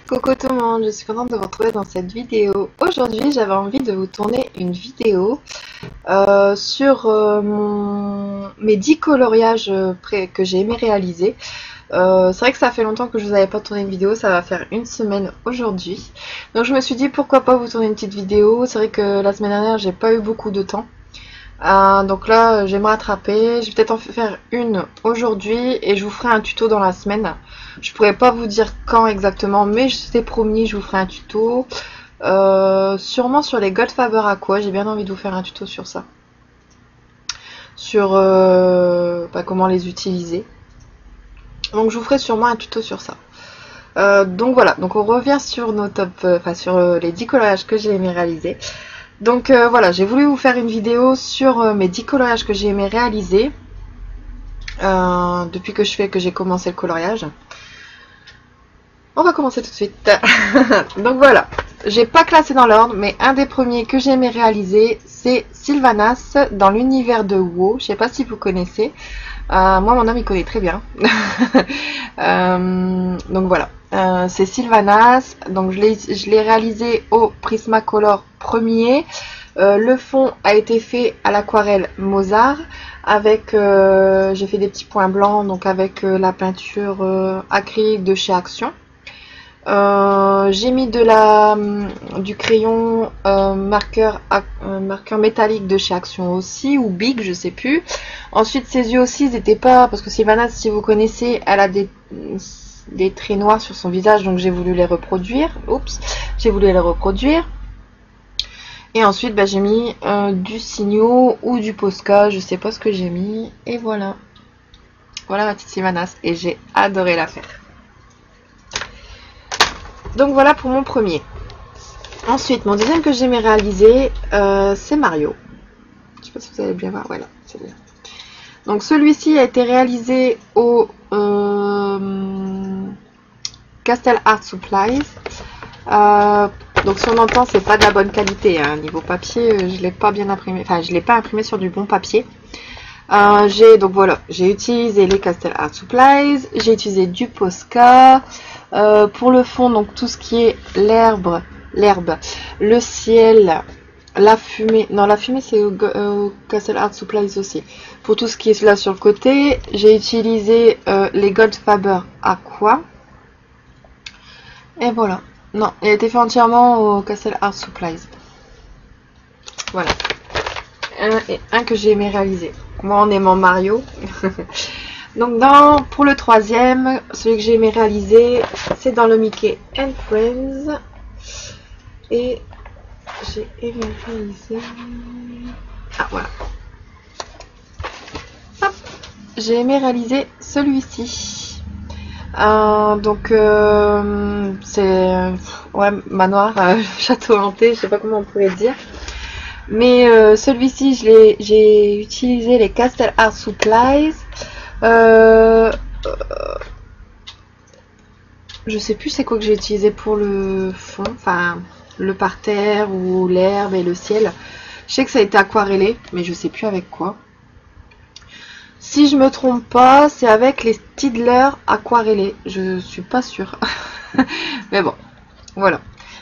Coucou tout le monde, je suis contente de vous retrouver dans cette vidéo. Aujourd'hui, j'avais envie de vous tourner une vidéo sur mes 10 coloriages que j'ai aimé réaliser. C'est vrai que ça fait longtemps que je vous avais pas tourné une vidéo, ça va faire une semaine aujourd'hui. Donc je me suis dit pourquoi pas vous tourner une petite vidéo. C'est vrai que la semaine dernière, j'ai pas eu beaucoup de temps. Donc là, je vais me rattraper. Je vais peut-être en faire une aujourd'hui et je vous ferai un tuto dans la semaine. Je pourrais pas vous dire quand exactement, mais je t'ai promis, je vous ferai un tuto. Sûrement sur les Goldfaber Aqua. J'ai bien envie de vous faire un tuto sur ça. Sur comment les utiliser. Donc je vous ferai sûrement un tuto sur ça. Donc voilà, donc on revient sur nos top, sur les 10 coloriages que j'ai aimé réaliser. Donc voilà, j'ai voulu vous faire une vidéo sur mes 10 coloriages que j'ai aimé réaliser depuis que j'ai commencé le coloriage. On va commencer tout de suite. Donc voilà, j'ai pas classé dans l'ordre, mais un des premiers que j'ai aimé réaliser, c'est Sylvanas dans l'univers de WoW. Je sais pas si vous connaissez. Moi, mon homme, il connaît très bien. Donc voilà, c'est Sylvanas. Donc je l'ai réalisé au Prismacolor premier. Le fond a été fait à l'aquarelle Mozart avec j'ai fait des petits points blancs, donc avec la peinture acrylique de chez Action. J'ai mis du crayon marqueur métallique de chez Action aussi, ou Big, je sais plus. Ensuite, ses yeux aussi, ils n'étaient pas, parce que Sylvanas, si vous connaissez, elle a des traits noirs sur son visage, donc j'ai voulu les reproduire. Oups, j'ai voulu les reproduire. Et ensuite, j'ai mis du Signo ou du Posca, je sais pas ce que j'ai mis. Et voilà. Voilà ma petite Sylvanas, et j'ai adoré la faire. Donc voilà pour mon premier. Ensuite, mon deuxième que j'aimais réaliser, c'est Mario. Je sais pas si vous allez bien voir. Voilà, c'est bien. Donc celui-ci a été réalisé au Castle Art Supplies. Donc si on entend, c'est pas de la bonne qualité. Hein. Niveau papier, je l'ai pas bien imprimé. Enfin, je l'ai pas imprimé sur du bon papier. Donc voilà, j'ai utilisé les Castle Art Supplies. J'ai utilisé du Posca. Pour le fond, donc tout ce qui est l'herbe, le ciel, la fumée. Non, la fumée c'est au Castle Art Supplies aussi. Pour tout ce qui est là sur le côté, j'ai utilisé les Goldfaber Aqua. Et voilà. Non, il a été fait entièrement au Castle Art Supplies. Voilà. Un que j'ai aimé réaliser. Moi, en aimant Mario. Donc pour le troisième, celui que j'ai aimé réaliser, c'est dans le Mickey and Friends. Et j'ai aimé réaliser... Ah voilà. Hop. J'ai aimé réaliser celui-ci. C'est manoir, château hanté, je sais pas comment on pourrait dire. Mais celui-ci, j'ai utilisé les Castle Art Supplies. Je sais plus c'est quoi que j'ai utilisé pour le fond, enfin le parterre ou l'herbe et le ciel. Je sais que ça a été aquarellé, mais je sais plus avec quoi. Si je me trompe pas, c'est avec les Staedtler aquarellés. Je suis pas sûre. Mais bon, voilà.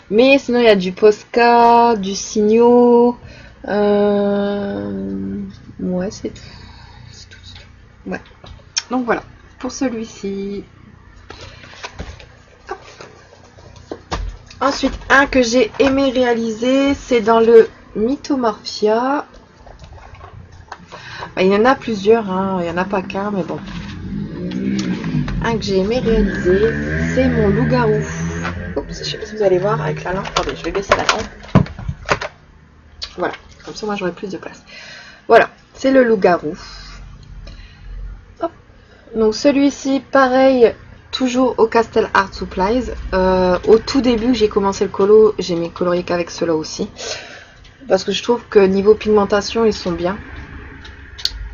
Mais sinon il y a du Posca, du Signo. Ouais, c'est tout. C'est tout. Ouais. Donc voilà, pour celui-ci. Ensuite, un que j'ai aimé réaliser, c'est dans le Mythomorphia. Il y en a plusieurs, hein. Il n'y en a pas qu'un, mais bon. Un que j'ai aimé réaliser, c'est mon loup-garou. Oups, je sais pas si vous allez voir avec la lampe. Attendez, je vais baisser la lampe. Voilà, comme ça moi j'aurai plus de place. Voilà, c'est le loup-garou. Donc celui-ci, pareil, toujours au Castle Art Supplies. Au tout début, j'ai commencé le colo, j'ai mis colorier qu'avec ceux-là aussi. Parce que je trouve que niveau pigmentation, ils sont bien.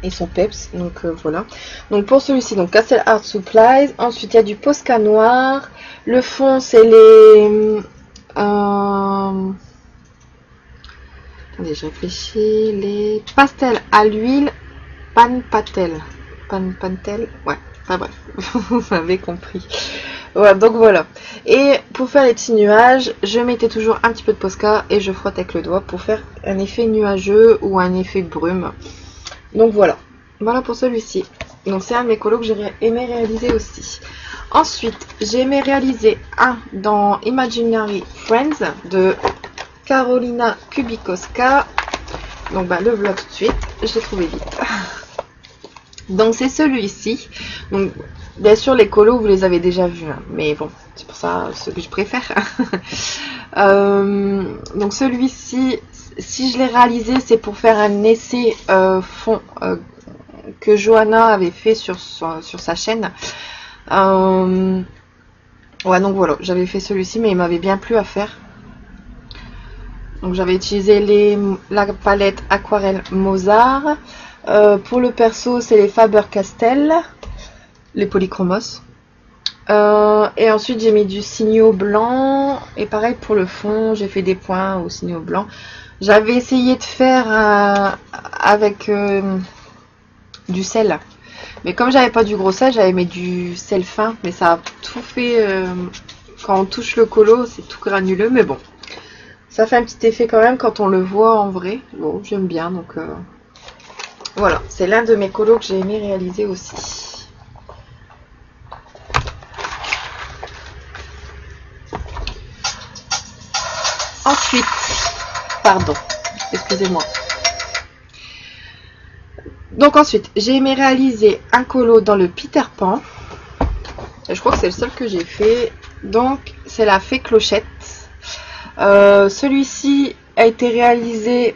Ils sont peps, donc voilà. Donc pour celui-ci, donc Castle Art Supplies. Ensuite, il y a du Posca noir. Le fond, c'est les... Attendez, je réfléchis. Les pastels à l'huile Pantel. Pantel, ouais, enfin bref, vous m'avez compris. Voilà, donc voilà. Et pour faire les petits nuages, je mettais toujours un petit peu de Posca et je frotte avec le doigt pour faire un effet nuageux ou un effet brume. Donc voilà. Voilà pour celui-ci. Donc c'est un de mes colos que j'ai aimé réaliser aussi. Ensuite, j'ai aimé réaliser un dans Imaginary Friends de Carolina Kubikowska. Donc bah, le vlog tout de suite, je l'ai trouvé vite. Donc c'est celui-ci. Donc bien sûr les colos vous les avez déjà vus, hein, mais bon c'est pour ça ce que je préfère. Donc celui-ci, si je l'ai réalisé, c'est pour faire un essai fond que Johanna avait fait sur sa chaîne. Ouais, donc voilà, j'avais fait celui-ci, mais il m'avait bien plu à faire. Donc j'avais utilisé la palette aquarelle Mozart. Pour le perso, c'est les Faber-Castell, les polychromos. Et ensuite, j'ai mis du signaux blanc. Et pareil pour le fond, j'ai fait des points au signaux blanc. J'avais essayé de faire avec du sel. Mais comme j'avais pas du gros sel, j'avais mis du sel fin. Mais ça a tout fait... quand on touche le colo, c'est tout granuleux. Mais bon, ça fait un petit effet quand même quand on le voit en vrai. Bon, j'aime bien. Donc voilà, c'est l'un de mes colos que j'ai aimé réaliser aussi. Ensuite, pardon, excusez-moi. Donc ensuite, j'ai aimé réaliser un colo dans le Peter Pan. Et je crois que c'est le seul que j'ai fait. Donc, c'est la fée Clochette. Celui-ci a été réalisé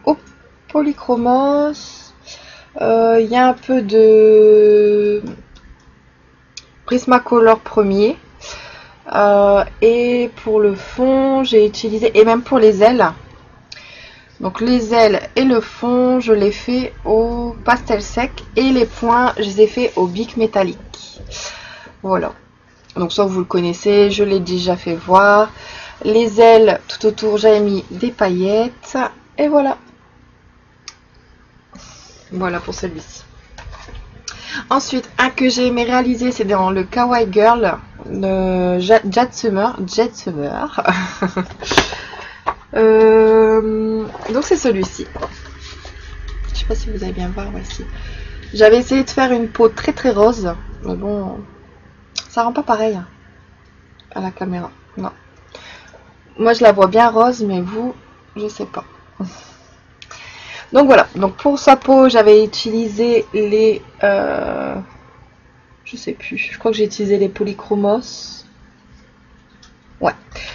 au polychromos. Il y a un peu de Prismacolor premier. Et pour le fond, j'ai utilisé, et même pour les ailes. Donc les ailes et le fond, je l'ai fait au pastel sec. Et les points, je les ai fait au bic métallique. Voilà. Donc ça, vous le connaissez, je l'ai déjà fait voir. Les ailes, tout autour, j'avais mis des paillettes. Et voilà. Voilà pour celui-ci. Ensuite, un que j'ai aimé réaliser, c'est dans le Kawaii Girl de Jade Summer. Donc c'est celui-ci. Je sais pas si vous allez bien voir, voici. J'avais essayé de faire une peau très très rose, mais bon, ça rend pas pareil à la caméra. Non. Moi je la vois bien rose, mais vous, je sais pas. Donc voilà, donc pour sa peau, j'avais utilisé les... je sais plus, je crois que j'ai utilisé les polychromos. Ouais,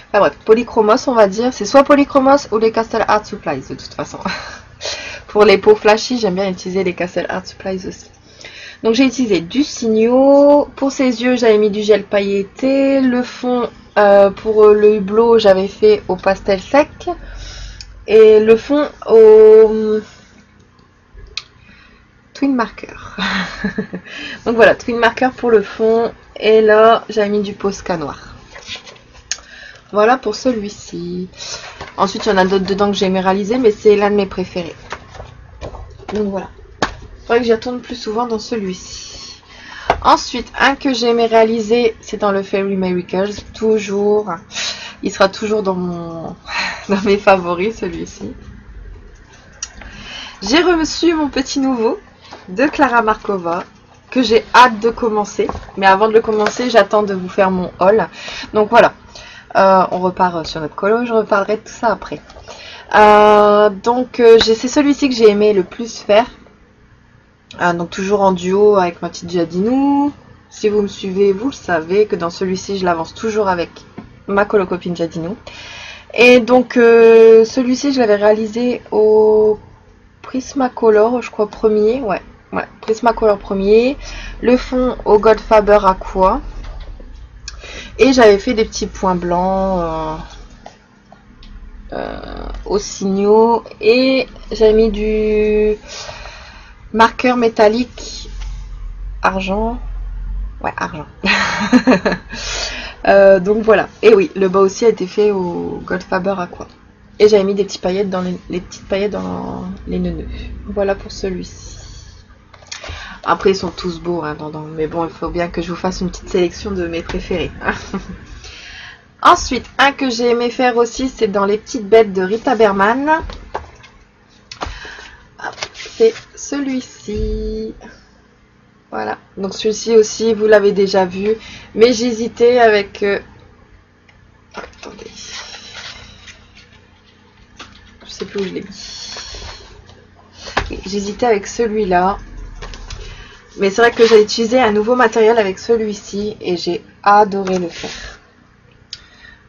enfin bref, polychromos on va dire, c'est soit polychromos ou les Castle Art Supplies de toute façon. Pour les peaux flashy, j'aime bien utiliser les Castle Art Supplies aussi. Donc j'ai utilisé du signaux, pour ses yeux j'avais mis du gel pailleté, le fond pour le hublot j'avais fait au pastel sec. Et le fond au Twin Marker. Donc voilà, Twin Marker pour le fond. Et là, j'avais mis du Posca noir. Voilà pour celui-ci. Ensuite, il y en a d'autres dedans que j'ai aimé réaliser, mais c'est l'un de mes préférés. Donc voilà. Il faudrait que j'y retourne plus souvent dans celui-ci. Ensuite, un que j'ai aimé réaliser, c'est dans le Fairy Miracles. Toujours. Il sera toujours dans mes favoris, celui-ci. J'ai reçu mon petit nouveau de Clara Markova que j'ai hâte de commencer. Mais avant de le commencer, j'attends de vous faire mon haul. Donc voilà. On repart sur notre colo. Je reparlerai de tout ça après. C'est celui-ci que j'ai aimé le plus faire. Donc toujours en duo avec ma petite Jadinou. Si vous me suivez, vous le savez que dans celui-ci, je l'avance toujours avec ma colo-copine Jadinou. Et donc celui-ci, je l'avais réalisé au Prismacolor, je crois premier. Ouais, Prismacolor premier. Le fond au Gold Faber Aqua. Et j'avais fait des petits points blancs aux signaux. Et j'avais mis du marqueur métallique argent. Ouais, argent. Donc voilà. Et oui, le bas aussi a été fait au Gold Faber Aqua. Et j'avais mis des petites paillettes dans les petites paillettes dans les nœuds. Voilà pour celui-ci. Après, ils sont tous beaux, hein, mais bon, il faut bien que je vous fasse une petite sélection de mes préférés. Ensuite, un que j'ai aimé faire aussi, c'est dans les petites bêtes de Rita Berman. C'est celui-ci. Voilà, donc celui-ci aussi, vous l'avez déjà vu, mais j'hésitais avec... Attendez. Je sais plus où je l'ai mis. J'hésitais avec celui-là. Mais c'est vrai que j'ai utilisé un nouveau matériel avec celui-ci et j'ai adoré le faire.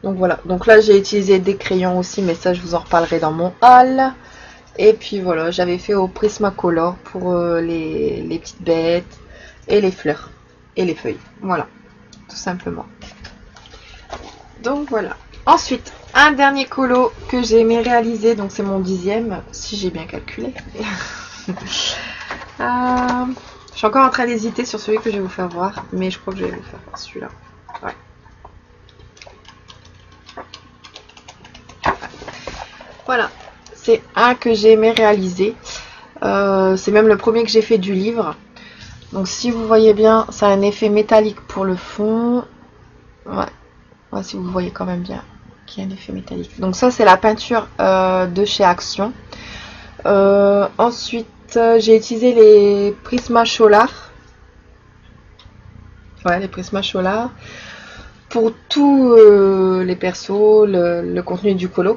Donc voilà, donc là j'ai utilisé des crayons aussi, mais ça je vous en reparlerai dans mon haul. Et puis voilà, j'avais fait au Prismacolor pour les petites bêtes et les fleurs et les feuilles. Voilà, tout simplement. Donc voilà. Ensuite, un dernier colo que j'ai aimé réaliser, donc c'est mon 10e, si j'ai bien calculé. Je suis encore en train d'hésiter sur celui que je vais vous faire voir, mais je crois que je vais vous faire voir celui-là. Ouais. Voilà, c'est un que j'ai aimé réaliser. C'est même le premier que j'ai fait du livre. Donc si vous voyez bien, ça a un effet métallique pour le fond. Ouais, ouais, si vous voyez quand même bien qu'il y a un effet métallique. Donc ça c'est la peinture de chez Action. Ensuite j'ai utilisé les Prismacolor. Ouais, les Prismacolor pour tous les persos, le contenu du colo.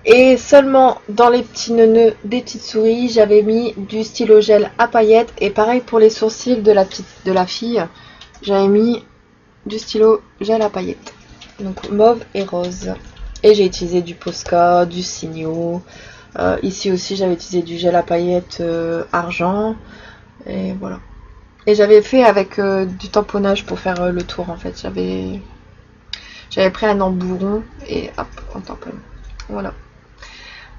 Et seulement dans les petits nœuds des petites souris, j'avais mis du stylo gel à paillettes. Et pareil pour les sourcils de la fille, j'avais mis du stylo gel à paillettes. Donc mauve et rose. Et j'ai utilisé du Posca, du Signo. Ici aussi j'avais utilisé du gel à paillettes argent. Et voilà. Et j'avais fait avec du tamponnage pour faire le tour en fait. J'avais pris un embouron et hop, on tamponne. Voilà.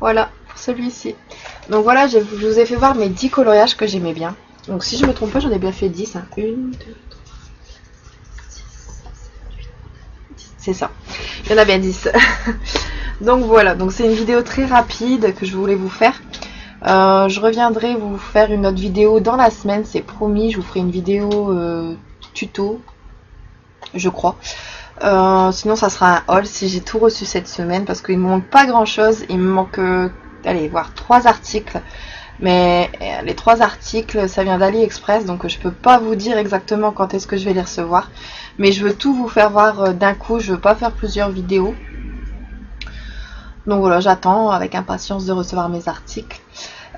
Voilà pour celui-ci. Donc voilà, je vous ai fait voir mes 10 coloriages que j'aimais bien. Donc si je me trompe pas, j'en ai bien fait 10. Hein. 1, 2, 3, 6, 7, 8, 10. C'est ça. Il y en a bien 10. Donc voilà, donc c'est une vidéo très rapide que je voulais vous faire. Je reviendrai vous faire une autre vidéo dans la semaine, c'est promis. Je vous ferai une vidéo tuto, je crois. Sinon ça sera un haul si j'ai tout reçu cette semaine, parce qu'il me manque pas grand chose. Il me manque allez voir 3 articles, mais les 3 articles ça vient d'AliExpress, donc je peux pas vous dire exactement quand est-ce que je vais les recevoir, mais je veux tout vous faire voir d'un coup. Je veux pas faire plusieurs vidéos, donc voilà, j'attends avec impatience de recevoir mes articles.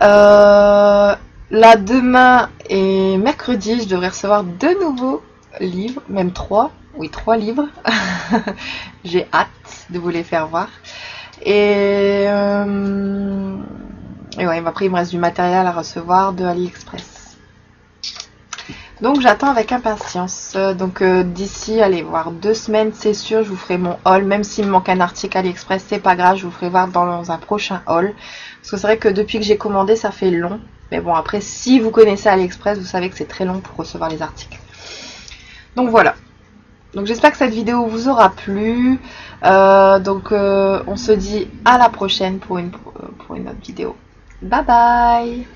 Là demain et mercredi je devrais recevoir 2 nouveaux livres, même 3. Oui, 3 livres. J'ai hâte de vous les faire voir. Et ouais, après il me reste du matériel à recevoir de AliExpress. Donc j'attends avec impatience. Donc d'ici, allez voir 2 semaines, c'est sûr, je vous ferai mon haul. Même s'il me manque un article AliExpress, c'est pas grave, je vous ferai voir dans un prochain haul. Parce que c'est vrai que depuis que j'ai commandé, ça fait long. Mais bon, après, si vous connaissez AliExpress, vous savez que c'est très long pour recevoir les articles. Donc voilà. Donc j'espère que cette vidéo vous aura plu. On se dit à la prochaine pour une autre vidéo. Bye bye!